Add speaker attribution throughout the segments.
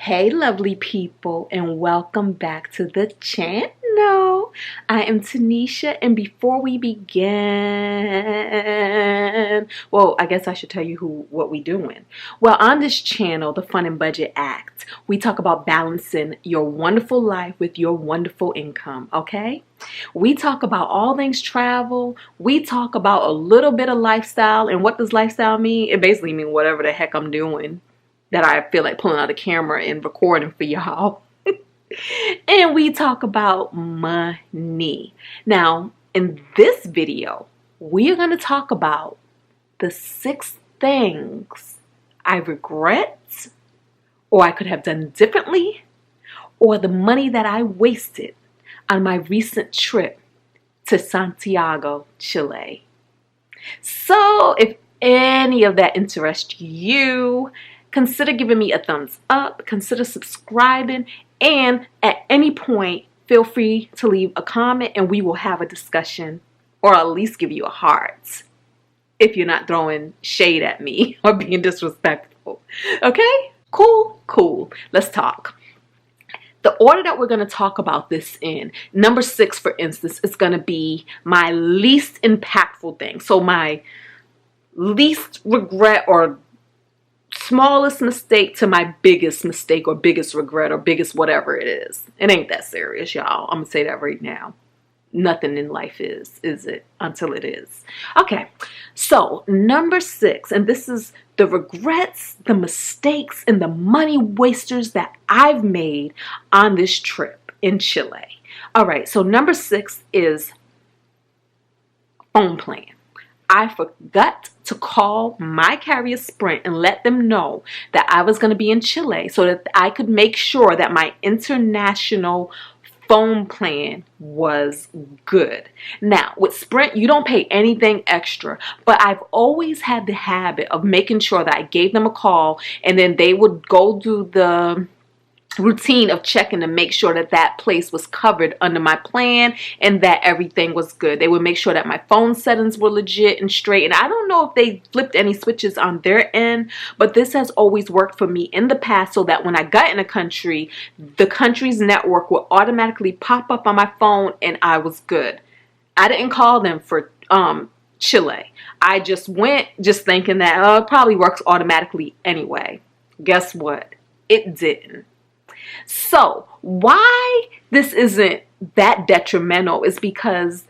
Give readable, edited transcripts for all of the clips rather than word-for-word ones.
Speaker 1: Hey lovely people, and welcome back to the channel. I am Tanisha, and before we begin, well, I guess I should tell you what we doing. Well, on this channel, The Fun and Budget Act, we talk about balancing your wonderful life with your wonderful income, okay? We talk about all things travel. We talk about a little bit of lifestyle, and what does lifestyle mean? It basically means whatever the heck I'm doing that I feel like pulling out a camera and recording for y'all. And we talk about money. Now, in this video, we are going to talk about the 6 things I regret, or I could have done differently, or the money that I wasted on my recent trip to Santiago, Chile. So if any of that interests you, consider giving me a thumbs up, consider subscribing, and at any point, feel free to leave a comment and we will have a discussion, or at least give you a heart if you're not throwing shade at me or being disrespectful. Okay? Cool. Let's talk. The order that we're going to talk about this in, number 6, for instance, is going to be my least impactful thing. So my least regret or smallest mistake to my biggest mistake or biggest regret or biggest whatever it is. It ain't that serious, y'all. I'm going to say that right now. Nothing in life is it? Until it is. Okay, so number 6, and this is the regrets, the mistakes, and the money wasters that I've made on this trip in Chile. All right, so number 6 is phone plan. I forgot to call my carrier Sprint and let them know that I was going to be in Chile so that I could make sure that my international phone plan was good. Now, with Sprint, you don't pay anything extra, but I've always had the habit of making sure that I gave them a call and then they would go do the routine of checking to make sure that that place was covered under my plan and that everything was good. They would make sure that my phone settings were legit and straight. And I don't know if they flipped any switches on their end, but this has always worked for me in the past, so that when I got in a country, the country's network would automatically pop up on my phone and I was good. I didn't call them for Chile. I just went just thinking that it probably works automatically anyway. Guess what? It didn't. So why this isn't that detrimental is because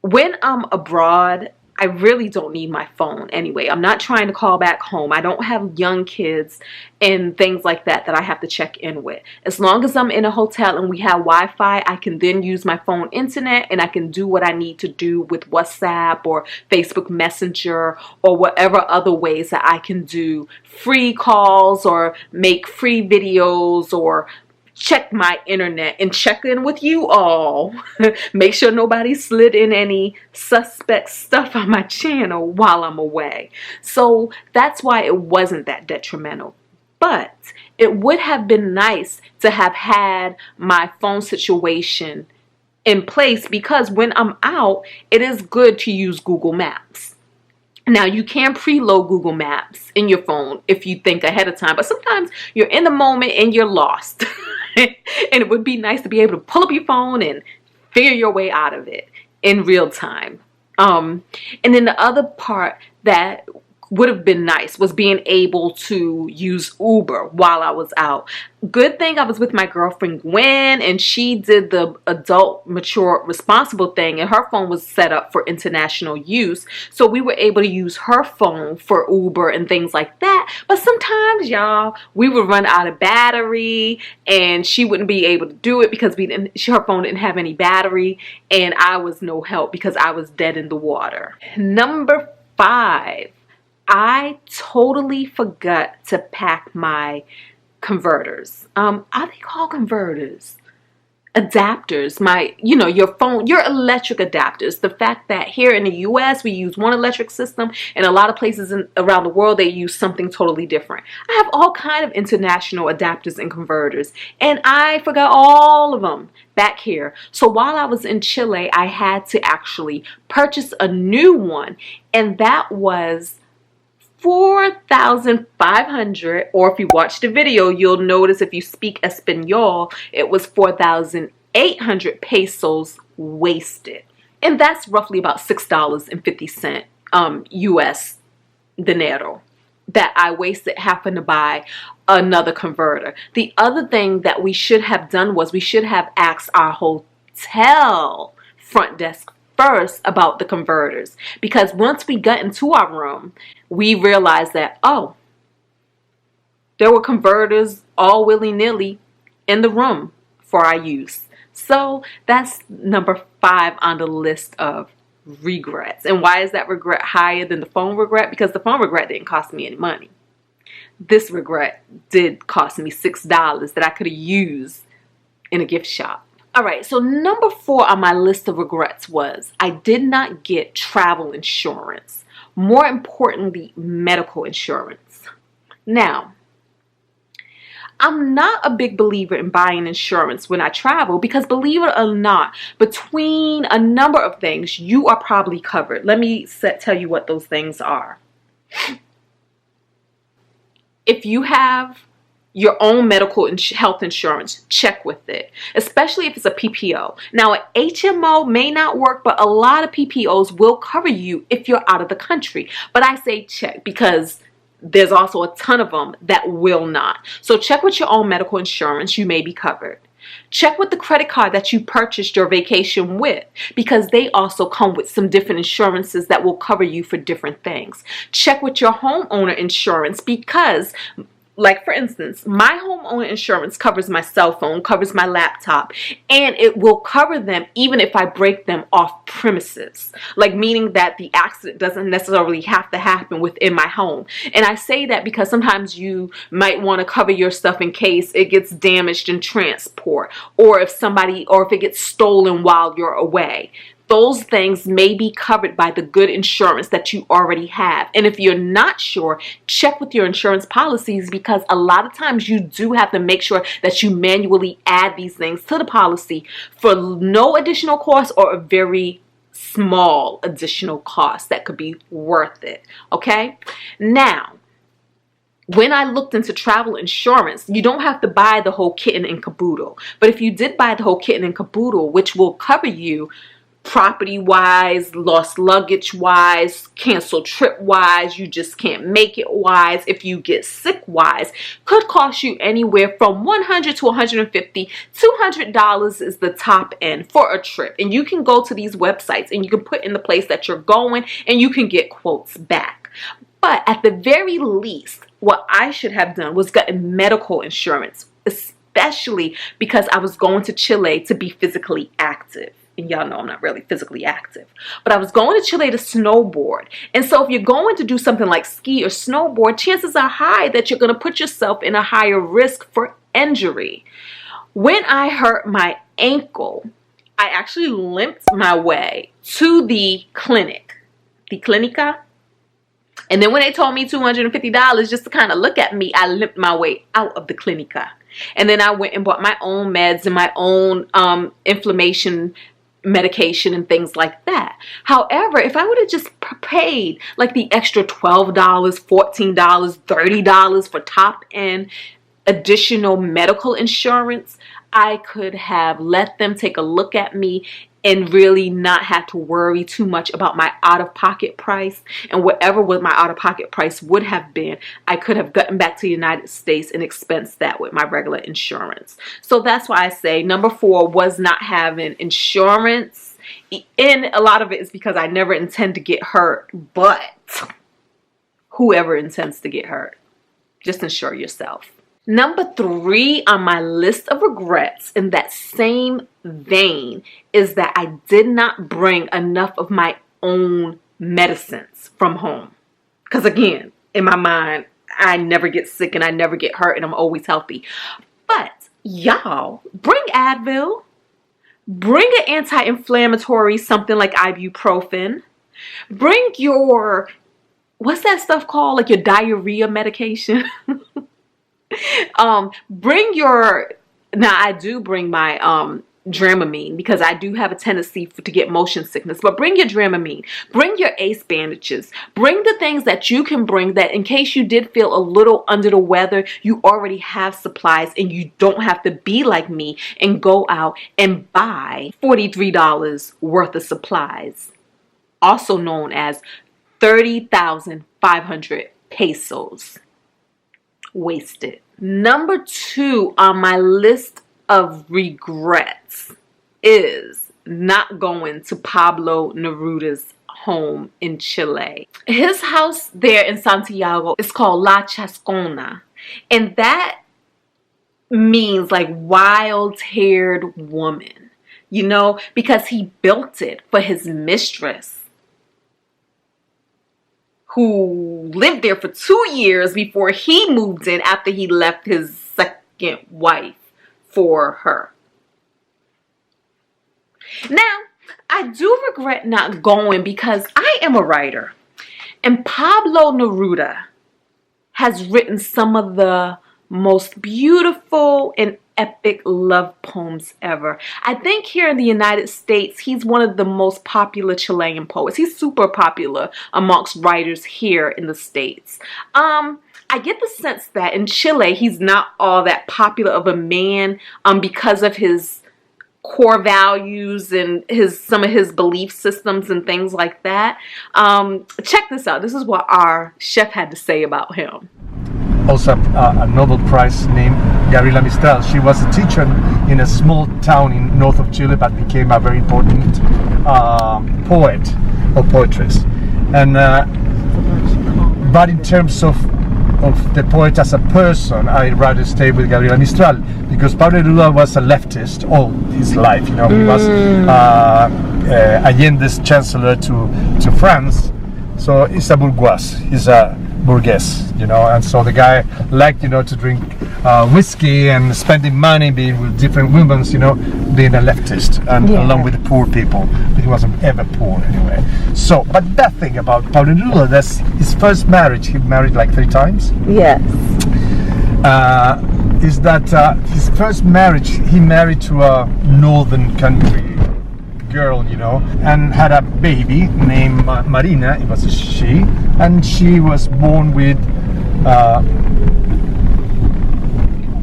Speaker 1: when I'm abroad, I really don't need my phone anyway. I'm not trying to call back home. I don't have young kids and things like that I have to check in with. As long as I'm in a hotel and we have Wi-Fi, I can then use my phone internet and I can do what I need to do with WhatsApp or Facebook Messenger or whatever other ways that I can do free calls or make free videos or check my internet and check in with you all. Make sure nobody slid in any suspect stuff on my channel while I'm away. So that's why it wasn't that detrimental. But it would have been nice to have had my phone situation in place, because when I'm out, it is good to use Google Maps. Now, you can preload Google Maps in your phone if you think ahead of time, but sometimes you're in the moment and you're lost. And it would be nice to be able to pull up your phone and figure your way out of it in real time. And then the other part that would have been nice was being able to use Uber while I was out. Good thing I was with my girlfriend Gwen, and she did the adult, mature, responsible thing, and her phone was set up for international use. So we were able to use her phone for Uber and things like that. But sometimes, y'all, we would run out of battery and she wouldn't be able to do it because her phone didn't have any battery, and I was no help because I was dead in the water. Number 5. I totally forgot to pack my converters. Are they called converters? Adapters. Your phone, your electric adapters. The fact that here in the US we use one electric system, and a lot of places around the world they use something totally different. I have all kind of international adapters and converters, and I forgot all of them back here. So while I was in Chile, I had to actually purchase a new one, and that was 4,500, or if you watch the video, you'll notice if you speak Espanol, it was 4,800 pesos wasted. And that's roughly about $6.50 US dinero that I wasted having to buy another converter. The other thing that we should have done was we should have asked our hotel front desk first about the converters, because once we got into our room, we realized that, oh, there were converters all willy-nilly in the room for our use. So that's number 5 on the list of regrets. And why is that regret higher than the phone regret? Because the phone regret didn't cost me any money. This regret did cost me $6 that I could have used in a gift shop. All right, so number 4 on my list of regrets was I did not get travel insurance. More importantly, medical insurance. Now, I'm not a big believer in buying insurance when I travel because, believe it or not, between a number of things, you are probably covered. Let me tell you what those things are. If you have your own medical health insurance, check with it, especially if it's a PPO. Now, an HMO may not work, but a lot of PPOs will cover you if you're out of the country. But I say check because there's also a ton of them that will not. So check with your own medical insurance. You may be covered. Check with the credit card that you purchased your vacation with, because they also come with some different insurances that will cover you for different things. Check with your homeowner insurance because, like for instance, my homeowner insurance covers my cell phone, covers my laptop, and it will cover them even if I break them off premises. Like, meaning that the accident doesn't necessarily have to happen within my home. And I say that because sometimes you might want to cover your stuff in case it gets damaged in transport, or if it gets stolen while you're away. Those things may be covered by the good insurance that you already have. And if you're not sure, check with your insurance policies, because a lot of times you do have to make sure that you manually add these things to the policy for no additional cost or a very small additional cost that could be worth it. Okay? Now, when I looked into travel insurance, you don't have to buy the whole kit and caboodle. But if you did buy the whole kit and caboodle, which will cover you property-wise, lost luggage-wise, canceled trip-wise, you just can't make it-wise, if you get sick-wise, could cost you anywhere from $100 to $150. $200 is the top end for a trip. And you can go to these websites and you can put in the place that you're going and you can get quotes back. But at the very least, what I should have done was gotten medical insurance, especially because I was going to Chile to be physically active. And y'all know I'm not really physically active, but I was going to Chile to snowboard. And so if you're going to do something like ski or snowboard, chances are high that you're going to put yourself in a higher risk for injury. When I hurt my ankle, I actually limped my way to the clinic, the clinica. And then when they told me $250 just to kind of look at me, I limped my way out of the clinica. And then I went and bought my own meds and my own inflammation medication and things like that. However, if I would have just paid like the extra $12, $14, $30 for top end additional medical insurance, I could have let them take a look at me and really not have to worry too much about my out-of-pocket price. And whatever my out-of-pocket price would have been, I could have gotten back to the United States and expensed that with my regular insurance. So that's why I say number 4 was not having insurance. And a lot of it is because I never intend to get hurt. But whoever intends to get hurt, just insure yourself. Number 3 on my list of regrets in that same vein is that I did not bring enough of my own medicines from home. Because again, in my mind, I never get sick and I never get hurt and I'm always healthy. But y'all, bring Advil, bring an anti-inflammatory, something like ibuprofen, bring your, what's that stuff called? Like your diarrhea medication. Bring your, now I do bring my Dramamine, because I do have a tendency to get motion sickness. But bring your Dramamine, bring your ACE bandages, bring the things that you can bring, that in case you did feel a little under the weather, you already have supplies and you don't have to be like me and go out and buy $43 worth of supplies, also known as 30,500 pesos wasted. Number 2 on my list of regrets is not going to Pablo Neruda's home in Chile. His house there in Santiago is called La Chascona, and that means like wild-haired woman, you know, because he built it for his mistress, who lived there for 2 years before he moved in after he left his second wife for her. Now, I do regret not going because I am a writer, and Pablo Neruda has written some of the most beautiful and epic love poems ever. I think here in the United States, he's one of the most popular Chilean poets. He's super popular amongst writers here in the States. I get the sense that in Chile, he's not all that popular of a man because of his core values and some of his belief systems and things like that. Check this out. This is what our chef had to say about him.
Speaker 2: Also a Nobel Prize named Gabriela Mistral. She was a teacher in a small town in north of Chile, but became a very important poet or poetess. And but in terms of the poet as a person, I'd rather stay with Gabriela Mistral, because Pablo Neruda was a leftist all his life. You know, he was Allende's chancellor to France, so he's a bourgeois. He's a bourgeois, you know, and so the guy liked, you know, to drink whiskey and spending money, being with different women, you know, being a leftist, and along with the poor people. But he wasn't ever poor anyway. So, but that thing about Pablo Neruda, that's his first marriage. He married like 3 times.
Speaker 1: Yes.
Speaker 2: Is that his first marriage? He married to a northern country girl, you know, and had a baby named Marina. It was a she, and she was born with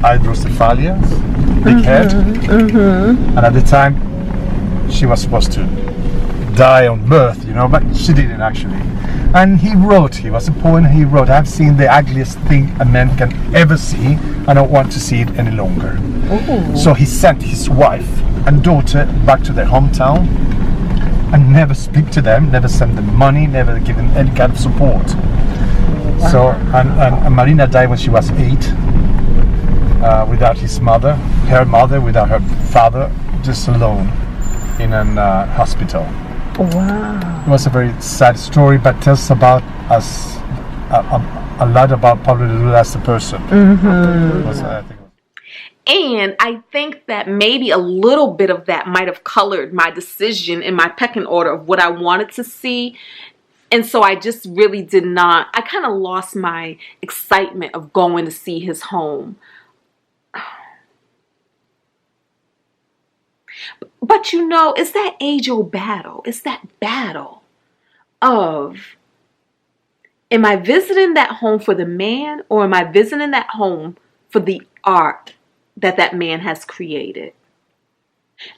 Speaker 2: hydrocephalia, big head, and at the time she was supposed to die on birth, you know, but she didn't actually. And he was a poet. He wrote, "I've seen the ugliest thing a man can ever see. I don't want to see it any longer." Ooh. So he sent his wife and daughter back to their hometown and never speak to them, never send them money, never give them any kind of support. Wow. So and Marina died when she was 8, without her mother, without her father, just alone in an hospital.
Speaker 1: Wow.
Speaker 2: It was a very sad story, but tells about us a lot about Pablo Neruda as a person.
Speaker 1: And I think that maybe a little bit of that might have colored my decision in my pecking order of what I wanted to see. And so I just really did not, I kind of lost my excitement of going to see his home. But you know, it's that age-old battle. It's that battle of, am I visiting that home for the man, or am I visiting that home for the art that man has created?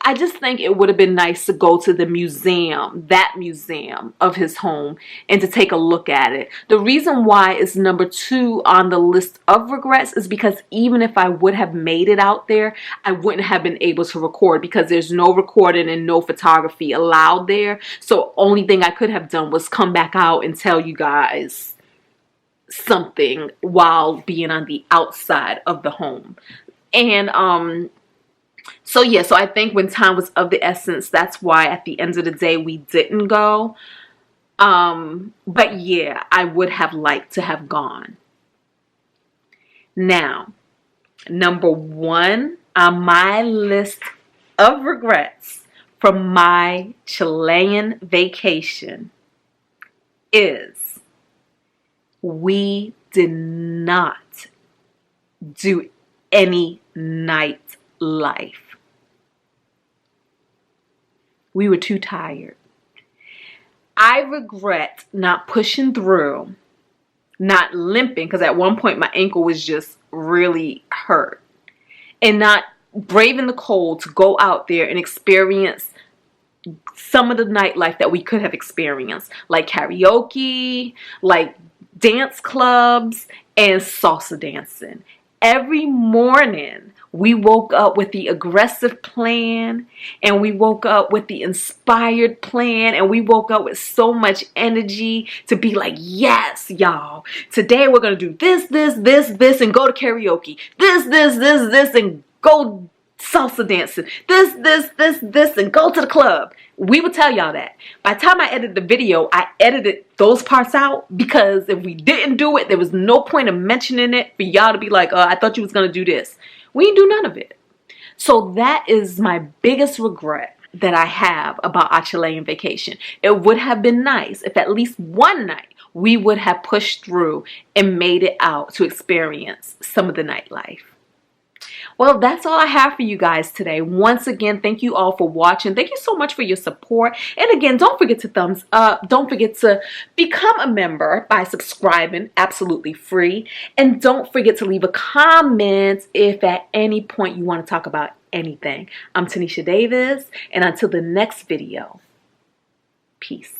Speaker 1: I just think it would have been nice to go to the museum, that museum of his home, and to take a look at it. The reason why it's number 2 on the list of regrets is because even if I would have made it out there, I wouldn't have been able to record, because there's no recording and no photography allowed there. So only thing I could have done was come back out and tell you guys something while being on the outside of the home. And so yeah, so I think when time was of the essence, that's why at the end of the day we didn't go. But yeah, I would have liked to have gone. Now, number 1 on my list of regrets from my Chilean vacation is we did not do any nightlife. We were too tired. I regret not pushing through, not limping, because at one point my ankle was just really hurt, and not braving the cold to go out there and experience some of the nightlife that we could have experienced, like karaoke, like dance clubs, and salsa dancing. Every morning we woke up with the aggressive plan, and we woke up with the inspired plan, and we woke up with so much energy to be like, yes, y'all, today we're going to do this, and go to karaoke. This, and go salsa dancing. This, and go to the club. We would tell y'all that. By the time I edited the video, I edited those parts out, because if we didn't do it, there was no point of mentioning it for y'all to be like, I thought you was going to do this. We didn't do none of it. So that is my biggest regret that I have about our Chilean vacation. It would have been nice if at least one night we would have pushed through and made it out to experience some of the nightlife. Well, that's all I have for you guys today. Once again, thank you all for watching. Thank you so much for your support. And again, don't forget to thumbs up. Don't forget to become a member by subscribing, absolutely free. And don't forget to leave a comment if at any point you want to talk about anything. I'm Tinesha Davis, and until the next video, peace.